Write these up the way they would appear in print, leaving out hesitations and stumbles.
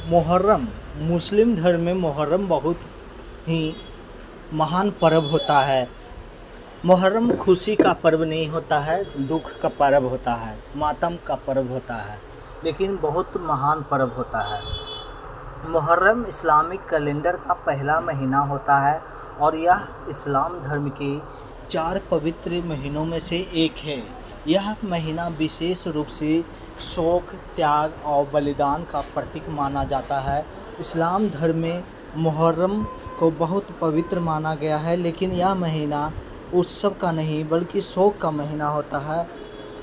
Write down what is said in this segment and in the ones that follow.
मुहर्रम मुस्लिम धर्म में मुहर्रम बहुत ही महान पर्व होता है। मुहर्रम खुशी का पर्व नहीं होता है, दुख का पर्व होता है, मातम का पर्व होता है, लेकिन बहुत महान पर्व होता है। मुहर्रम इस्लामिक कैलेंडर का पहला महीना होता है और यह इस्लाम धर्म के 4 पवित्र महीनों में से एक है। यह महीना विशेष रूप से शोक, त्याग और बलिदान का प्रतीक माना जाता है। इस्लाम धर्म में मुहर्रम को बहुत पवित्र माना गया है, लेकिन यह महीना उत्सव का नहीं बल्कि शोक का महीना होता है।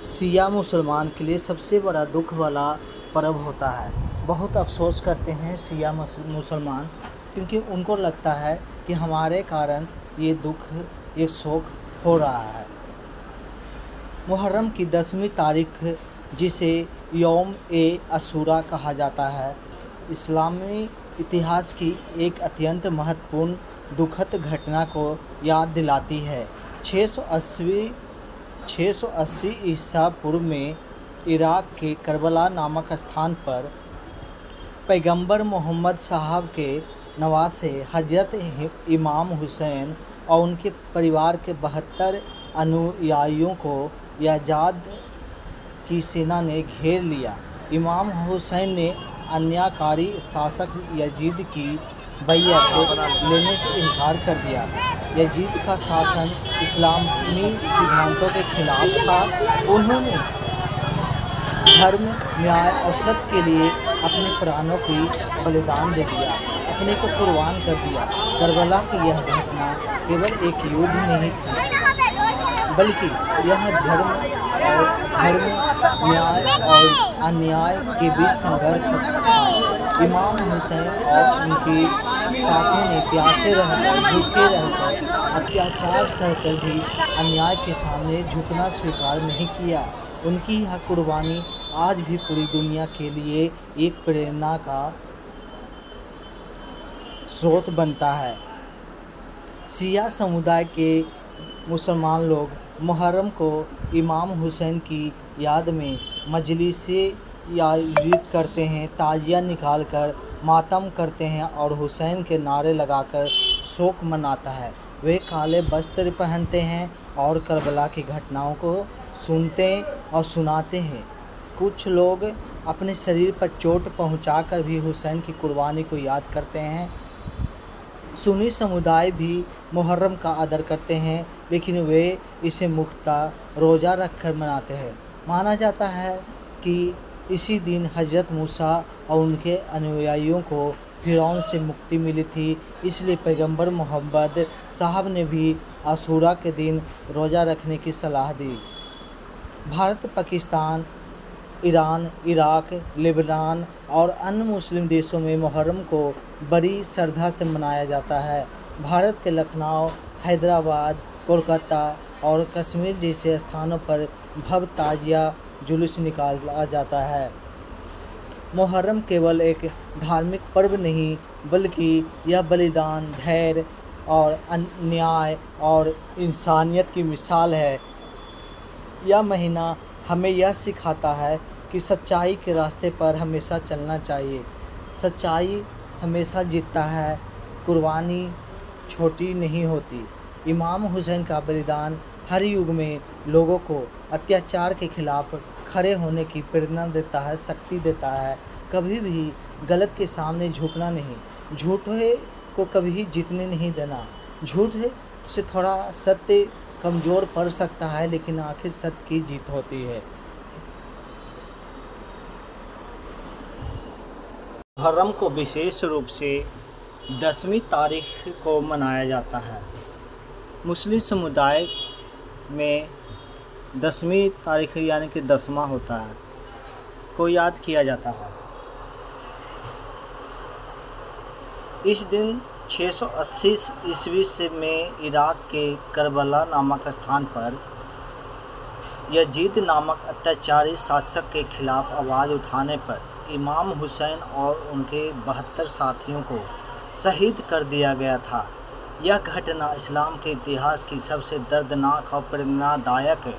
शिया मुसलमान के लिए सबसे बड़ा दुख वाला पर्व होता है। बहुत अफसोस करते हैं शिया मुसलमान, क्योंकि उनको लगता है कि हमारे कारण ये दुख, ये शोक हो रहा है। मुहर्रम की 10वीं तारीख, जिसे यौम ए अशूरा कहा जाता है, इस्लामी इतिहास की एक अत्यंत महत्वपूर्ण दुखद घटना को याद दिलाती है। 680 ईसा पूर्व में इराक के करबला नामक स्थान पर पैगंबर मोहम्मद साहब के नवासे हजरत इमाम हुसैन और उनके परिवार के 72 अनुयायियों को यज़ाद की सेना ने घेर लिया। इमाम हुसैन ने अन्यायकारी शासक यजीद की बैयत लेने से इनकार कर दिया। यजीद का शासन इस्लामी सिद्धांतों के खिलाफ था। उन्होंने धर्म, न्याय और सत्य के लिए अपने प्राणों की बलिदान दे दिया, अपने को कुर्बान कर दिया। करबला की यह घटना केवल एक युद्ध नहीं थी, बल्कि यह धर्म, न्याय और अन्याय के बीच संघर्ष था। इमाम हुसैन और उनके साथियों ने प्यासे रहकर, भूखे रहकर, अत्याचार सहकर भी अन्याय के सामने झुकना स्वीकार नहीं किया। उनकी यह कुर्बानी आज भी पूरी दुनिया के लिए एक प्रेरणा का स्रोत बनता है। शिया समुदाय के मुसलमान लोग मुहर्रम को इमाम हुसैन की याद में मजलिसें आयोजित करते हैं, ताजिया निकालकर मातम करते हैं और हुसैन के नारे लगाकर शोक मनाता है। वे काले वस्त्र पहनते हैं और करबला की घटनाओं को सुनते और सुनाते हैं। कुछ लोग अपने शरीर पर चोट पहुंचाकर भी हुसैन की कुर्बानी को याद करते हैं। सुन्नी समुदाय भी मुहर्रम का आदर करते हैं, लेकिन वे इसे मुख्ता रोज़ा रखकर मनाते हैं। माना जाता है कि इसी दिन हज़रत मूसा और उनके अनुयायियों को फिरौन से मुक्ति मिली थी, इसलिए पैगंबर मोहम्मद साहब ने भी आशूरा के दिन रोज़ा रखने की सलाह दी। Bharat, Pakistan, Iran, Iraq, Lebanon और अन्य मुस्लिम देशों में मुहर्रम को बड़ी श्रद्धा से मनाया जाता है। भारत के लखनऊ, हैदराबाद, कोलकाता और कश्मीर जैसे स्थानों पर भव्य ताजिया जुलूस निकाला जाता है। मुहर्रम केवल एक धार्मिक पर्व नहीं, बल्कि यह बलिदान, धैर्य और न्याय और इंसानियत की मिसाल है। यह महीना हमें यह सिखाता है कि सच्चाई के रास्ते पर हमेशा चलना चाहिए। सच्चाई हमेशा जीतता है, कुर्बानी छोटी नहीं होती। इमाम हुसैन का बलिदान हर युग में लोगों को अत्याचार के खिलाफ खड़े होने की प्रेरणा देता है, शक्ति देता है। कभी भी गलत के सामने झुकना नहीं, झूठे को कभी जीतने नहीं देना। झूठ से थोड़ा सत्य कमज़ोर पड़ सकता है, लेकिन आखिर सत्य की जीत होती है। मुहर्रम को विशेष रूप से 10वीं तारीख को मनाया जाता है। मुस्लिम समुदाय में 10वीं तारीख यानी कि 10वां होता है को याद किया जाता है। इस दिन 680 ईस्वी में इराक के करबला नामक स्थान पर यजीद नामक अत्याचारी शासक के खिलाफ आवाज़ उठाने पर इमाम हुसैन और उनके 72 साथियों को शहीद कर दिया गया था। यह घटना इस्लाम के इतिहास की सबसे दर्दनाक और प्रेरणादायक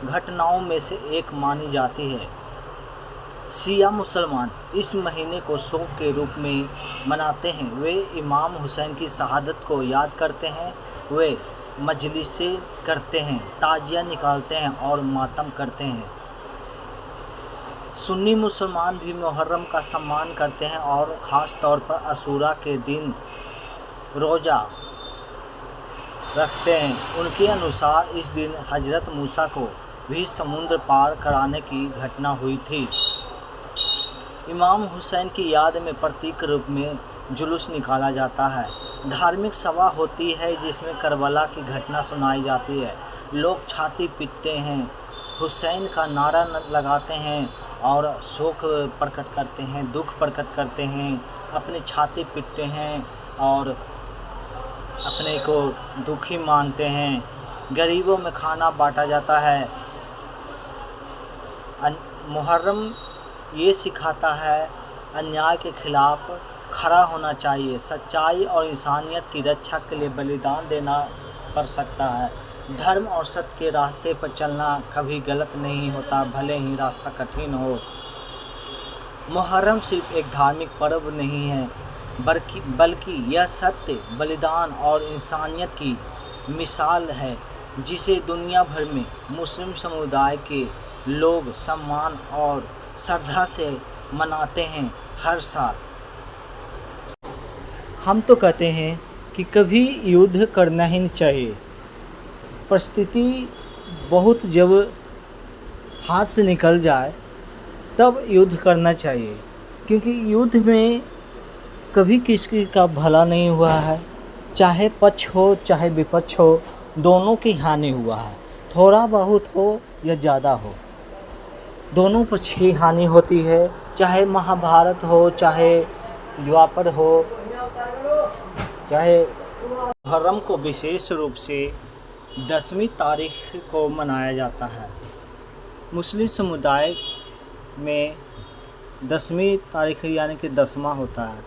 घटनाओं में से एक मानी जाती है। शिया मुसलमान इस महीने को शोक के रूप में मनाते हैं। वे इमाम हुसैन की शहादत को याद करते हैं। वे मजलिसें करते हैं, ताजिया निकालते हैं और मातम करते हैं। सुन्नी मुसलमान भी मुहर्रम का सम्मान करते हैं और ख़ास तौर पर अशूरा के दिन रोज़ा रखते हैं। उनके अनुसार इस दिन हज़रत मूसा को भी समुद्र पार कराने की घटना हुई थी। इमाम हुसैन की याद में प्रतीक रूप में जुलूस निकाला जाता है। धार्मिक सभा होती है जिसमें करबला की घटना सुनाई जाती है। लोग छाती पीटते हैं, हुसैन का नारा लगाते हैं और शोक प्रकट करते हैं, दुख प्रकट करते हैं, अपनी छाती पीटते हैं और अपने को दुखी मानते हैं। गरीबों में खाना बांटा जाता है। मुहर्रम ये सिखाता है अन्याय के खिलाफ खड़ा होना चाहिए। सच्चाई और इंसानियत की रक्षा के लिए बलिदान देना पड़ सकता है। धर्म और सत्य के रास्ते पर चलना कभी गलत नहीं होता, भले ही रास्ता कठिन हो। मुहर्रम सिर्फ एक धार्मिक पर्व नहीं है, बल्कि यह सत्य, बलिदान और इंसानियत की मिसाल है जिसे दुनिया भर में मुस्लिम समुदाय के लोग सम्मान और श्रद्धा से मनाते हैं हर साल। हम तो कहते हैं कि कभी युद्ध करना ही नहीं चाहिए। परिस्थिति बहुत जब हाथ से निकल जाए तब युद्ध करना चाहिए, क्योंकि युद्ध में कभी किसी का भला नहीं हुआ है। चाहे पक्ष हो चाहे विपक्ष हो, दोनों की हानि हुआ है। थोड़ा बहुत हो या ज़्यादा हो, दोनों पक्ष की हानि होती है। चाहे महाभारत हो, चाहे द्वापर हो, चाहे मुहर्रम को विशेष रूप से 10वीं तारीख को मनाया जाता है। मुस्लिम समुदाय में 10वीं तारीख यानी कि 10वां होता है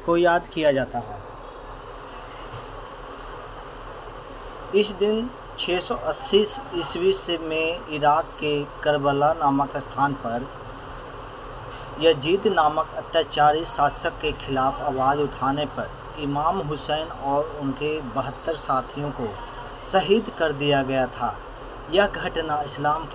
को याद किया जाता है। इस दिन 680 ईस्वी से में इराक के करबला नामक स्थान पर यजीद नामक अत्याचारी शासक के खिलाफ आवाज़ उठाने पर इमाम हुसैन और उनके 72 साथियों को शहीद कर दिया गया था। यह घटना इस्लाम के